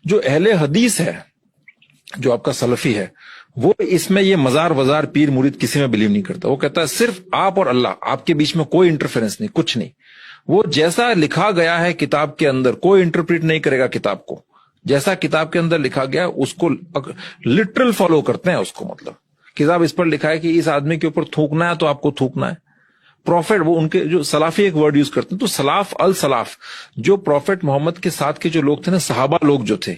جو اہل حدیث ہے، جو آپ کا سلفی ہے، وہ اس میں یہ مزار وزار پیر مرید کسی میں بلیو نہیں کرتا. وہ کہتا ہے صرف آپ اور اللہ، آپ کے بیچ میں کوئی انٹرفیرنس نہیں، کچھ نہیں. وہ جیسا لکھا گیا ہے کتاب کے اندر، کوئی انٹرپریٹ نہیں کرے گا کتاب کو. جیسا کتاب کے اندر لکھا گیا اس کو لٹرل فالو کرتے ہیں. اس کو مطلب کتاب اس پر لکھا ہے کہ اس آدمی کے اوپر تھوکنا ہے تو آپ کو تھوکنا ہے. پروفیٹ، وہ ان کے جو سلافی ایک ورڈ یوز کرتے ہیں، تو سلاف السلاف، جو پروفیٹ محمد کے ساتھ کے جو لوگ تھے نا، صحابہ لوگ جو تھے،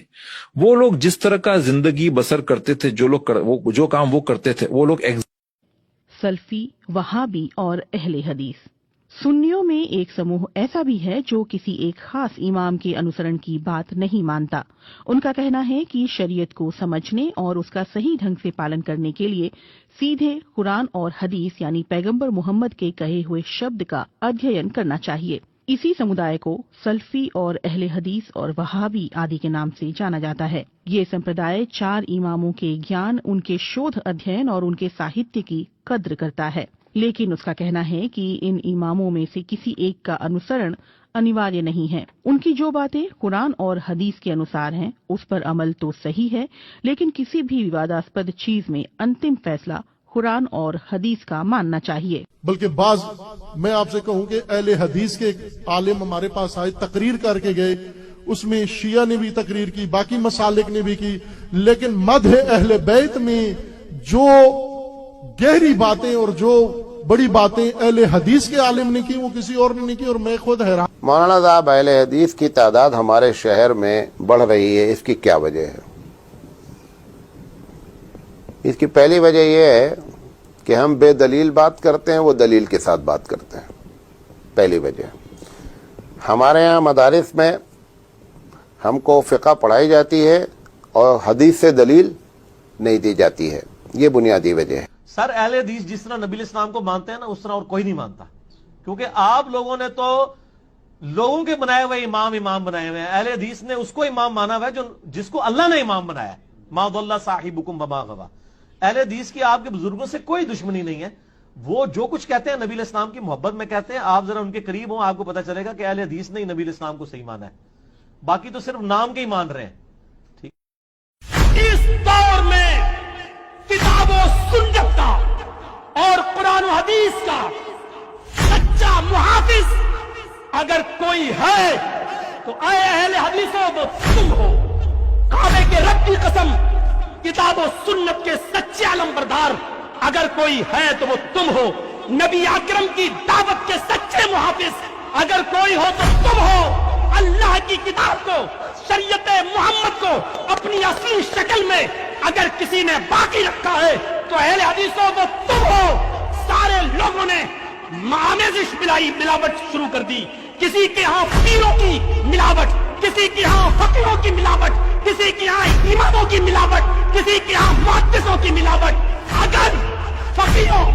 وہ لوگ جس طرح کا زندگی بسر کرتے تھے، جو کام وہ کرتے تھے، وہ لوگ سلفی، وہابی اور اہل حدیث. سنیوں میں ایک سموہ ایسا بھی ہے جو کسی ایک خاص امام کے انوسرن کی بات نہیں مانتا. ان کا کہنا ہے کہ شریعت کو سمجھنے اور اس کا صحیح ڈھنگ سے پالن کرنے کے لیے سیدھے قرآن اور حدیث یعنی پیغمبر محمد کے کہے ہوئے شبد کا ادھین کرنا چاہیے. اسی سمدائے کو سلفی اور اہل حدیث اور وہابی آدی کے نام سے جانا جاتا ہے. یہ سمپردائے 4 اماموں کے گیان، ان کے شودھ ادھین اور ان کے ساہتیہ کی قدر کرتا ہے. لیکن اس کا کہنا ہے کہ ان اماموں میں سے کسی ایک کا انوسرن انیواریہ نہیں ہے. ان کی جو باتیں قرآن اور حدیث کے انوسار ہیں اس پر عمل تو صحیح ہے، لیکن کسی بھی وواداسپد چیز میں انتم فیصلہ قرآن اور حدیث کا ماننا چاہیے. بلکہ بعض میں آپ سے کہوں کہ اہل حدیث کے عالم ہمارے پاس آئے، تقریر کر کے گئے، اس میں شیعہ نے بھی تقریر کی، باقی مسالک نے بھی کی، لیکن مدح اہل بیت میں جو گہری باتیں اور جو بڑی باتیں اہل حدیث کے عالم نے کی وہ کسی اور نے نہیں کی. اور میں خود حیران. مولانا صاحب، اہل حدیث کی تعداد ہمارے شہر میں بڑھ رہی ہے، اس کی کیا وجہ ہے؟ اس کی پہلی وجہ یہ ہے کہ ہم بے دلیل بات کرتے ہیں، وہ دلیل کے ساتھ بات کرتے ہیں. پہلی وجہ. ہمارے ہاں مدارس میں ہم کو فقہ پڑھائی جاتی ہے اور حدیث سے دلیل نہیں دی جاتی ہے. یہ بنیادی وجہ ہے. سر، اہل حدیث جس طرح نبی الاسلام کو مانتے ہیں نا، اس طرح اور کوئی نہیں مانتا. کیونکہ آپ لوگوں نے تو لوگوں کے بنائے ہوئے امام بنائے ہوئے ہیں. اہل حدیث نے اس کو امام مانا ہوا ہے جس کو اللہ نے امام بنایا. ما ضل صاحبکم وما غوی. اہل حدیث کی آپ کے بزرگوں سے کوئی دشمنی نہیں ہے. وہ جو کچھ کہتے ہیں نبی الاسلام کی محبت میں کہتے ہیں. آپ ذرا ان کے قریب ہوں، آپ کو پتہ چلے گا کہ اہل حدیث نے نبی الاسلام کو صحیح مانا ہے. باقی تو صرف نام کے ہی مان رہے ہیں. ٹھیک. اس دور میں کتاب و سنت کا اور قرآن و حدیث کا سچا محافظ اگر کوئی ہے تو اے اہل حدیثوں وہ تم ہو. کعبے کے رب کی قسم، کتاب و سنت کے سچے علمبردار اگر کوئی ہے تو وہ تم ہو. نبی اکرم کی دعوت کے سچے محافظ اگر کوئی ہو تو تم ہو. اللہ کی کتاب کو، شریعت محمد کو اپنی اصلی شکل میں اگر کسی نے باقی رکھا ہے تو اہل حدیثوں وہ تم ہو. سارے لوگوں نے آمیزش ملاوٹ شروع کر دی. کسی کے ہاں پیروں کی ملاوٹ، کسی کے ہاں فقیروں کی ملاوٹ، کسی کے ہاں اماموں کی ملاوٹ، کسی کے ہاں محدثوں کی ملاوٹ. اگر فقیروں،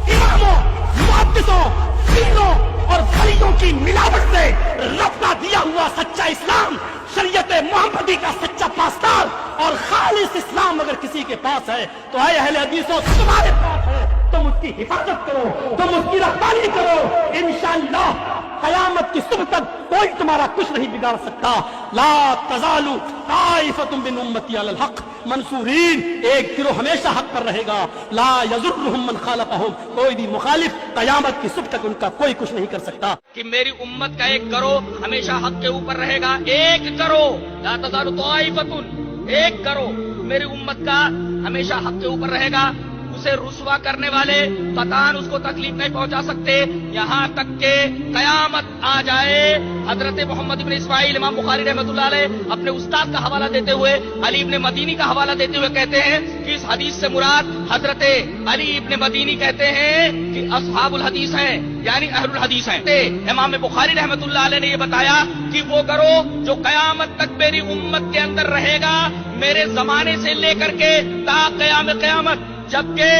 اماموں، محدثوں، پیروں اور ولیوں کی ملاوٹ سے رب کا دیا ہوا سچا اسلام، شریعت محمدی کا سچا پاسدار اور خالص اسلام اگر کسی کے پاس ہے تو اے اہل حدیثوں تمہارے پاس ہے. تم اس کی حفاظت کرو، تم اس کی رہبری کرو. انشاءاللہ قیامت کی صبح تک کوئی تمہارا کچھ نہیں بگاڑ سکتا. لا تزال طائفۃ من امتی علی الحق منصورین. ایک گروہ ہمیشہ حق پر رہے گا. لا یضرهم من خالفهم. کوئی بھی مخالف قیامت کی صبح تک ان کا کوئی کچھ نہیں کر سکتا. کہ میری امت کا ایک گروہ ہمیشہ حق کے اوپر رہے گا. ایک گروہ، لا تزال طائفۃ، ایک گروہ میری امت کا ہمیشہ حق کے اوپر رہے گا. اسے رسوا کرنے والے قطعاً اس کو تکلیف نہیں پہنچا سکتے یہاں تک کہ قیامت آ جائے. حضرت محمد ابن اسماعیل امام بخاری رحمۃ اللہ علیہ اپنے استاد کا حوالہ دیتے ہوئے علی ابن مدینی کا حوالہ دیتے ہوئے کہتے ہیں کہ اس حدیث سے مراد حضرت علی ابن مدینی کہتے ہیں کہ اصحاب الحدیث ہیں، یعنی اہل الحدیث ہیں. امام بخاری رحمۃ اللہ علیہ نے یہ بتایا کہ وہ گروہ جو قیامت تک میری امت کے اندر رہے گا، میرے زمانے سے لے کر کے تا قیام قیامت، جبکہ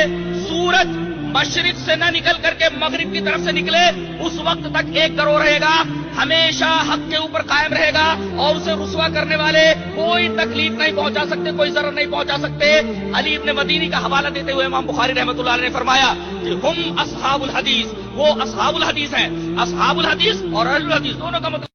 سورج مشرق سے نہ نکل کر کے مغرب کی طرف سے نکلے اس وقت تک ایک گروہ رہے گا، ہمیشہ حق کے اوپر قائم رہے گا اور اسے رسوا کرنے والے کوئی تکلیف نہیں پہنچا سکتے، کوئی ضرر نہیں پہنچا سکتے. علی ابن مدینی کا حوالہ دیتے ہوئے امام بخاری رحمۃ اللہ علیہ نے فرمایا کہ ہم اصحاب الحدیث، وہ اصحاب الحدیث ہیں. اصحاب الحدیث اور اہل الحدیث دونوں کا مطلب